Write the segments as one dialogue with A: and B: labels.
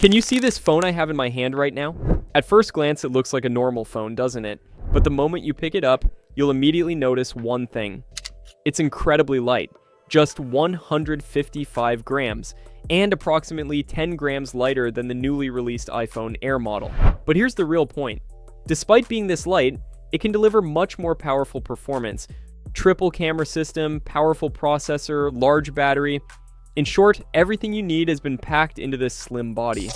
A: Can you see this phone I have in my hand right now? At first glance, it looks like a normal phone, doesn't it? But the moment you pick it up, you'll immediately notice one thing. It's incredibly light, just 155 grams, and approximately 10 grams lighter than the newly released iPhone Air model. But here's the real point. Despite being this light, it can deliver much more powerful performance. Triple camera system, powerful processor, large battery. In short, everything you need has been packed into this slim body.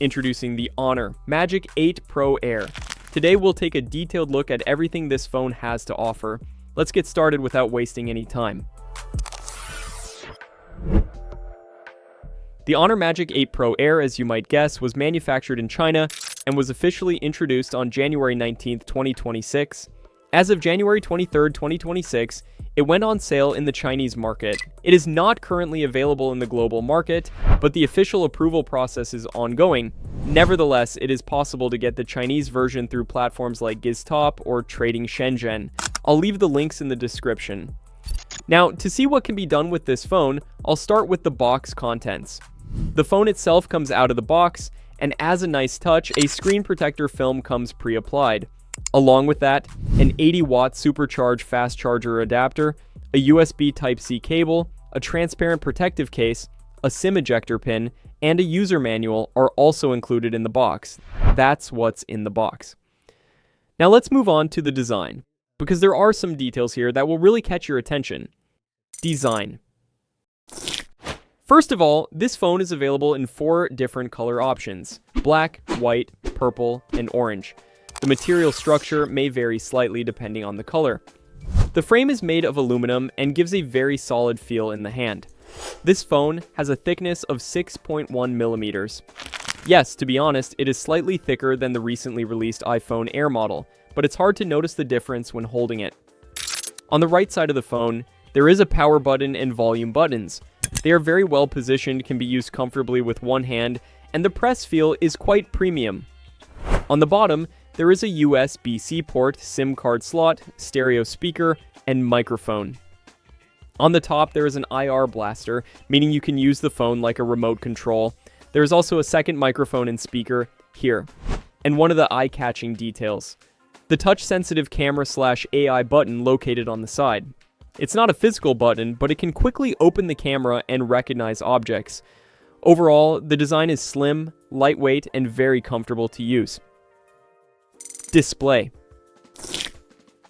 A: Introducing the Honor Magic 8 Pro Air. Today we'll take a detailed look at everything this phone has to offer. Let's get started without wasting any time. The Honor Magic 8 Pro Air, as you might guess, was manufactured in China and was officially introduced on January 19, 2026. As of January 23, 2026, it went on sale in the Chinese market. It is not currently available in the global market, but the official approval process is ongoing. Nevertheless, it is possible to get the Chinese version through platforms like Giztop or Trading Shenzhen. I'll leave the links in the description. Now, to see what can be done with this phone, I'll start with the box contents. The phone itself comes out of the box, and as a nice touch, a screen protector film comes pre-applied. Along with that, an 80-watt supercharged fast charger adapter, a USB Type-C cable, a transparent protective case, a SIM ejector pin, and a user manual are also included in the box. That's what's in the box. Now let's move on to the design, because there are some details here that will really catch your attention. Design. First of all, this phone is available in 4 different color options: black, white, purple, and orange. The material structure may vary slightly depending on the color. The frame is made of aluminum and gives a very solid feel in the hand. This phone has a thickness of 6.1 millimeters. Yes, to be honest, it is slightly thicker than the recently released iPhone Air model, but it's hard to notice the difference when holding it. On the right side of the phone, there is a power button and volume buttons. They are very well positioned, can be used comfortably with one hand, and the press feel is quite premium. On the bottom, there is a USB-C port, SIM card slot, stereo speaker, and microphone. On the top, there is an IR blaster, meaning you can use the phone like a remote control. There is also a second microphone and speaker here. And one of the eye-catching details: the touch-sensitive camera/AI button located on the side. It's not a physical button, but it can quickly open the camera and recognize objects. Overall, the design is slim, lightweight, and very comfortable to use. Display.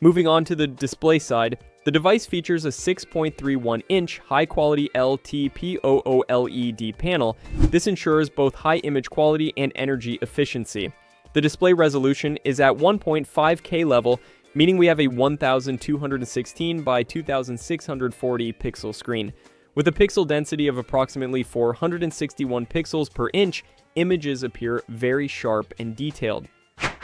A: Moving on to the display side, the device features a 6.31-inch high-quality LTPO-OLED panel. This ensures both high image quality and energy efficiency. The display resolution is at 1.5K level, meaning we have a 1216 by 2640 pixel screen. With a pixel density of approximately 461 pixels per inch, images appear very sharp and detailed.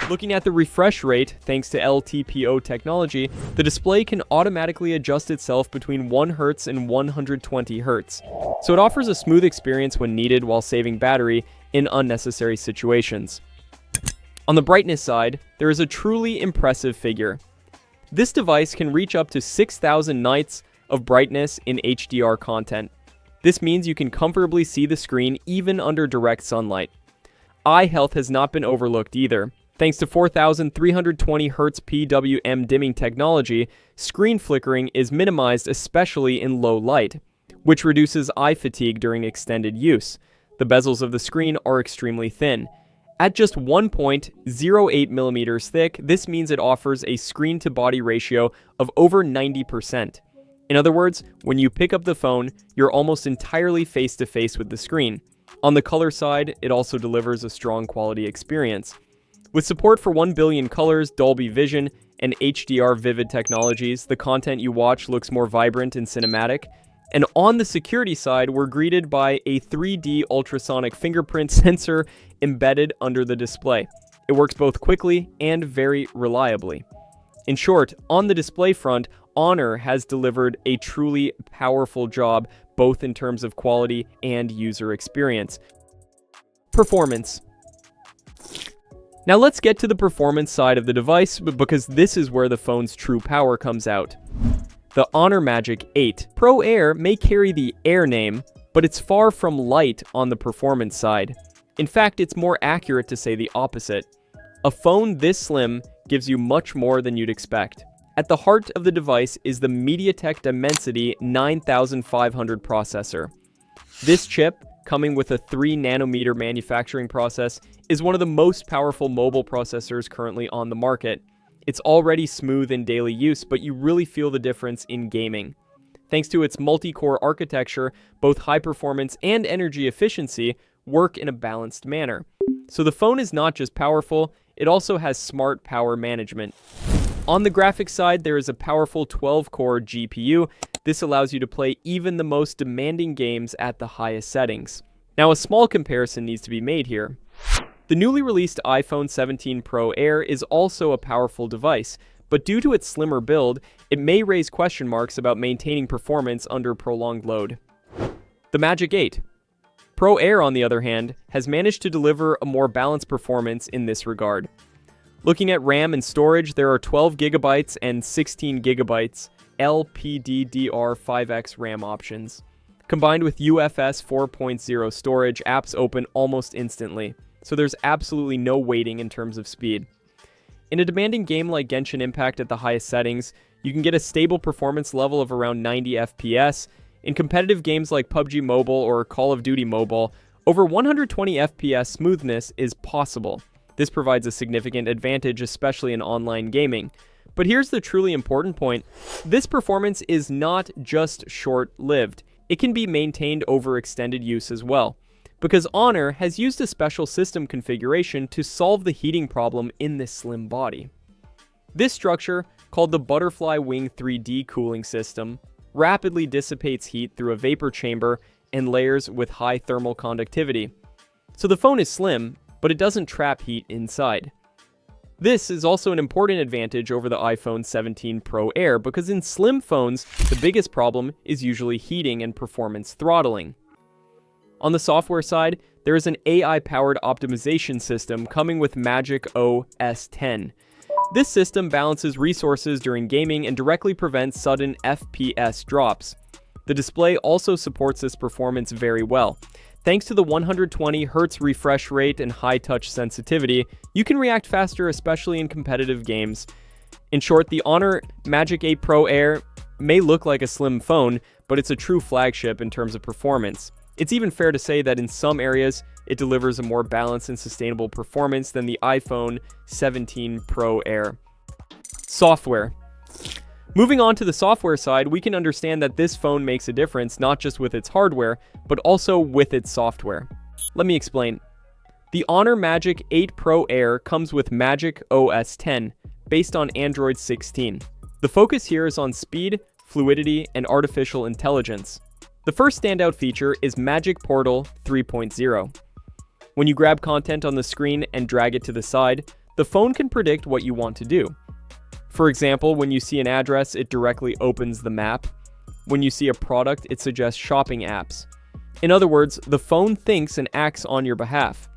A: Looking at the refresh rate, thanks to LTPO technology, the display can automatically adjust itself between 1 Hz and 120 Hz. So it offers a smooth experience when needed while saving battery in unnecessary situations. On the brightness side, there is a truly impressive figure. This device can reach up to 6,000 nits of brightness in HDR content. This means you can comfortably see the screen even under direct sunlight. Eye health has not been overlooked either. Thanks to 4,320 Hz PWM dimming technology, screen flickering is minimized, especially in low light, which reduces eye fatigue during extended use. The bezels of the screen are extremely thin. At just 1.08 millimeters thick, this means it offers a screen-to-body ratio of over 90%. In other words, when you pick up the phone, you're almost entirely face-to-face with the screen. On the color side, it also delivers a strong quality experience. With support for 1 billion colors, Dolby Vision, and HDR Vivid technologies, the content you watch looks more vibrant and cinematic. And on the security side, we're greeted by a 3D ultrasonic fingerprint sensor embedded under the display. It works both quickly and very reliably. In short, on the display front, Honor has delivered a truly powerful job, both in terms of quality and user experience. Performance. Now let's get to the performance side of the device, because this is where the phone's true power comes out. The Honor Magic 8 Pro Air may carry the Air name, but it's far from light on the performance side. In fact, it's more accurate to say the opposite. A phone this slim gives you much more than you'd expect. At the heart of the device is the MediaTek Dimensity 9500 processor. This chip, coming with a 3nm manufacturing process, is one of the most powerful mobile processors currently on the market. It's already smooth in daily use, but you really feel the difference in gaming. Thanks to its multi-core architecture, both high performance and energy efficiency work in a balanced manner. So the phone is not just powerful, it also has smart power management. On the graphics side, there is a powerful 12-core GPU. This allows you to play even the most demanding games at the highest settings. Now, a small comparison needs to be made here. The newly released iPhone 17 Pro Air is also a powerful device, but due to its slimmer build, it may raise question marks about maintaining performance under prolonged load. The Magic 8. Pro Air, on the other hand, has managed to deliver a more balanced performance in this regard. Looking at RAM and storage, there are 12GB and 16GB LPDDR5X RAM options. Combined with UFS 4.0 storage, apps open almost instantly, so there's absolutely no waiting in terms of speed. In a demanding game like Genshin Impact at the highest settings, you can get a stable performance level of around 90 FPS. In competitive games like PUBG Mobile or Call of Duty Mobile, over 120 FPS smoothness is possible. This provides a significant advantage, especially in online gaming. But here's the truly important point. This performance is not just short-lived. It can be maintained over extended use as well, because Honor has used a special system configuration to solve the heating problem in this slim body. This structure, called the Butterfly Wing 3D cooling system, rapidly dissipates heat through a vapor chamber and layers with high thermal conductivity. So the phone is slim, but it doesn't trap heat inside. This is also an important advantage over the iPhone 17 Pro Air, because in slim phones, the biggest problem is usually heating and performance throttling. On the software side, there is an AI-powered optimization system coming with Magic OS 10. This system balances resources during gaming and directly prevents sudden FPS drops. The display also supports this performance very well. Thanks to the 120Hz refresh rate and high touch sensitivity, you can react faster, especially in competitive games. In short, the Honor Magic 8 Pro Air may look like a slim phone, but it's a true flagship in terms of performance. It's even fair to say that in some areas, it delivers a more balanced and sustainable performance than the iPhone 17 Pro Air. Software. Moving on to the software side, we can understand that this phone makes a difference not just with its hardware, but also with its software. Let me explain. The Honor Magic 8 Pro Air comes with Magic OS 10, based on Android 16. The focus here is on speed, fluidity, and artificial intelligence. The first standout feature is Magic Portal 3.0. When you grab content on the screen and drag it to the side, the phone can predict what you want to do. For example, when you see an address, it directly opens the map. When you see a product, it suggests shopping apps. In other words, the phone thinks and acts on your behalf.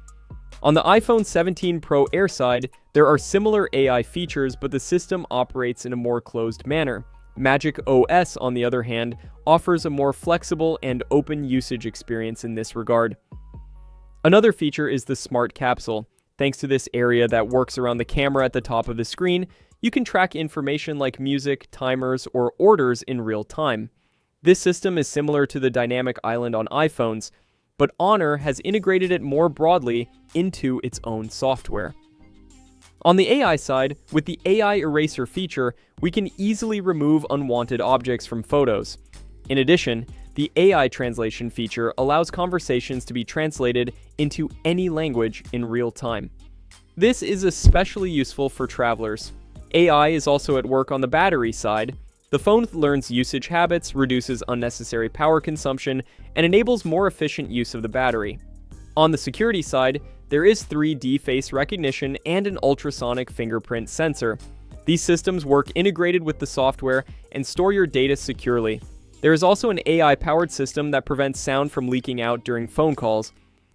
A: On the iPhone 17 Pro Air side, there are similar AI features, but the system operates in a more closed manner. Magic OS, on the other hand, offers a more flexible and open usage experience in this regard. Another feature is the Smart Capsule. Thanks to this area that works around the camera at the top of the screen, you can track information like music, timers, or orders in real time. This system is similar to the Dynamic Island on iPhones, but Honor has integrated it more broadly into its own software. On the AI side, with the AI Eraser feature, we can easily remove unwanted objects from photos. In addition, the AI translation feature allows conversations to be translated into any language in real time. This is especially useful for travelers. AI is also at work on the battery side. The phone learns usage habits, reduces unnecessary power consumption, and enables more efficient use of the battery. On the security side, there is 3D face recognition and an ultrasonic fingerprint sensor. These systems work integrated with the software and store your data securely. There is also an AI-powered system that prevents sound from leaking out during phone calls.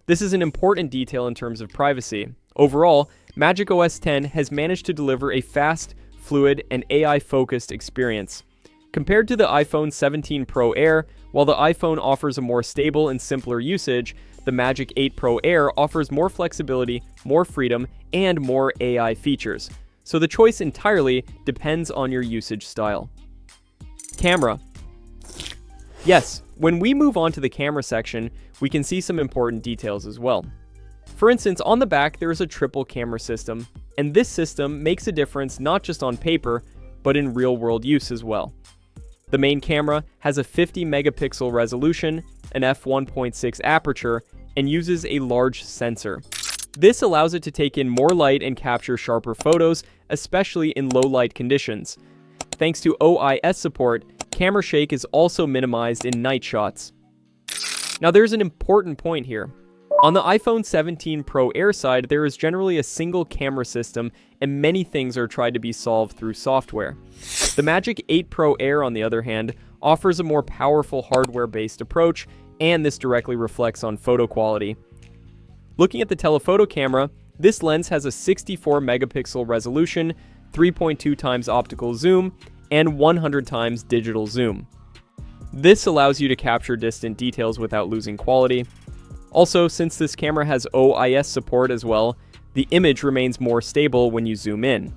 A: This is an important detail in terms of privacy. Overall, Magic OS 10 has managed to deliver a fast, fluid, and AI-focused experience. Compared to the iPhone 17 Pro Air, while the iPhone offers a more stable and simpler usage, the Magic 8 Pro Air offers more flexibility, more freedom, and more AI features. So the choice entirely depends on your usage style. Camera. Yes, when we move on to the camera section, we can see some important details as well. For instance, on the back there is a triple camera system, and this system makes a difference not just on paper, but in real-world use as well. The main camera has a 50 megapixel resolution, an f1.6 aperture, and uses a large sensor. This allows it to take in more light and capture sharper photos, especially in low light conditions. Thanks to OIS support, camera shake is also minimized in night shots. Now there's an important point here. On the iPhone 17 Pro Air side, there is generally a single camera system, and many things are tried to be solved through software. The Magic 8 Pro Air, on the other hand, offers a more powerful hardware-based approach, and this directly reflects on photo quality. Looking at the telephoto camera, this lens has a 64 megapixel resolution, 3.2 times optical zoom, and 100 times digital zoom. This allows you to capture distant details without losing quality. Also, since this camera has OIS support as well, the image remains more stable when you zoom in.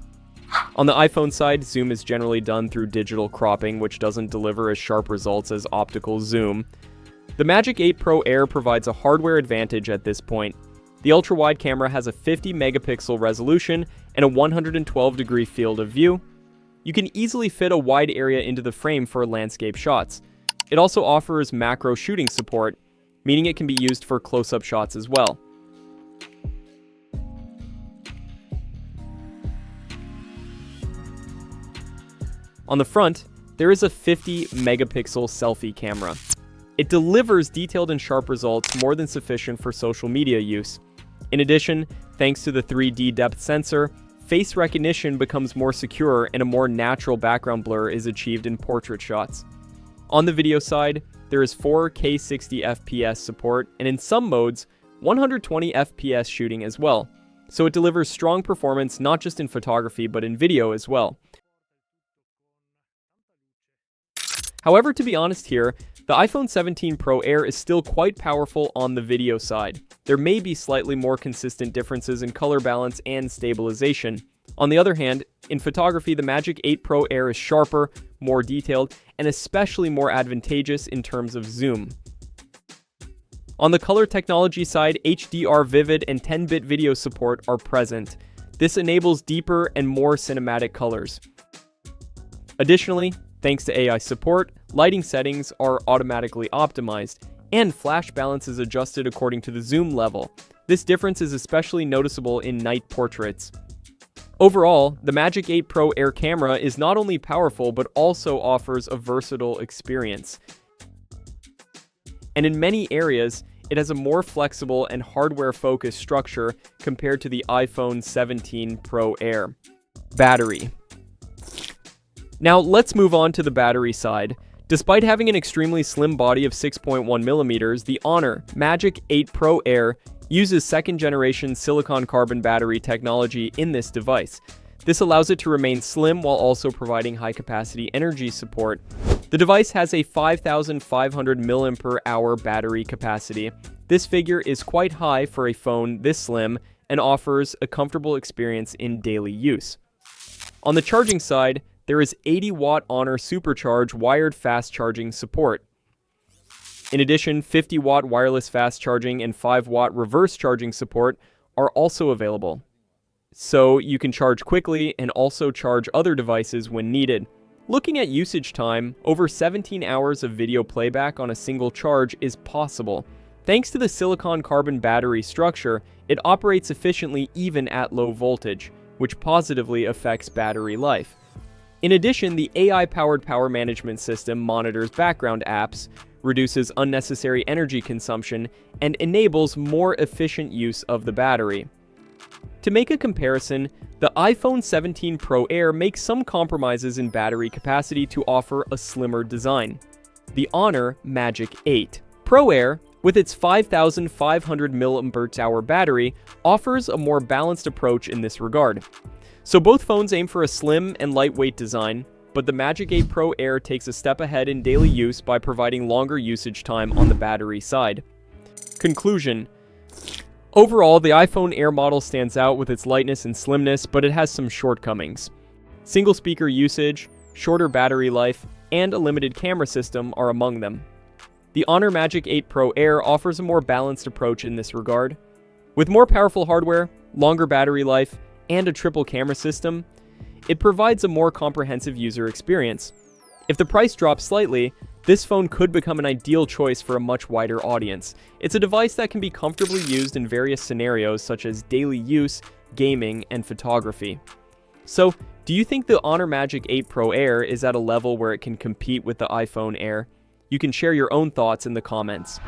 A: On the iPhone side, zoom is generally done through digital cropping, which doesn't deliver as sharp results as optical zoom. The Magic 8 Pro Air provides a hardware advantage at this point. The ultra-wide camera has a 50 megapixel resolution and a 112-degree field of view. You can easily fit a wide area into the frame for landscape shots. It also offers macro shooting support, meaning it can be used for close-up shots as well. On the front, there is a 50 megapixel selfie camera. It delivers detailed and sharp results more than sufficient for social media use. In addition, thanks to the 3D depth sensor, face recognition becomes more secure and a more natural background blur is achieved in portrait shots. On the video side, there is 4K 60 FPS support, and in some modes, 120 FPS shooting as well. So it delivers strong performance not just in photography but in video as well. However, to be honest here, the iPhone 17 Pro Air is still quite powerful on the video side. There may be slightly more consistent differences in color balance and stabilization. On the other hand, in photography, the Magic 8 Pro Air is sharper, more detailed, and especially more advantageous in terms of zoom. On the color technology side, HDR Vivid and 10-bit video support are present. This enables deeper and more cinematic colors. Additionally, thanks to AI support, lighting settings are automatically optimized, and flash balance is adjusted according to the zoom level. This difference is especially noticeable in night portraits. Overall, the Magic 8 Pro Air camera is not only powerful but also offers a versatile experience. And in many areas, it has a more flexible and hardware-focused structure compared to the iPhone 17 Pro Air. Battery. Now let's move on to the battery side. Despite having an extremely slim body of 6.1 millimeters, the Honor Magic 8 Pro Air uses second-generation silicon carbon battery technology in this device. This allows it to remain slim while also providing high-capacity energy support. The device has a 5,500 mAh battery capacity. This figure is quite high for a phone this slim and offers a comfortable experience in daily use. On the charging side, there is 80-watt Honor Supercharge wired fast charging support. In addition, 50-watt wireless fast charging and 5-watt reverse charging support are also available. So you can charge quickly and also charge other devices when needed. Looking at usage time, over 17 hours of video playback on a single charge is possible. Thanks to the silicon carbon battery structure, it operates efficiently even at low voltage, which positively affects battery life. In addition, the AI-powered power management system monitors background apps, reduces unnecessary energy consumption, and enables more efficient use of the battery. To make a comparison, the iPhone 17 Pro Air makes some compromises in battery capacity to offer a slimmer design. The Honor Magic 8 Pro Air, with its 5,500 mAh battery, offers a more balanced approach in this regard. So both phones aim for a slim and lightweight design, but the Magic 8 Pro Air takes a step ahead in daily use by providing longer usage time on the battery side. Conclusion. Overall, the iPhone Air model stands out with its lightness and slimness, but it has some shortcomings. Single speaker usage, shorter battery life, and a limited camera system are among them. The Honor Magic 8 Pro Air offers a more balanced approach in this regard. With more powerful hardware, longer battery life, and a triple camera system, it provides a more comprehensive user experience. If the price drops slightly, this phone could become an ideal choice for a much wider audience. It's a device that can be comfortably used in various scenarios such as daily use, gaming, and photography. So, do you think the Honor Magic 8 Pro Air is at a level where it can compete with the iPhone Air? You can share your own thoughts in the comments.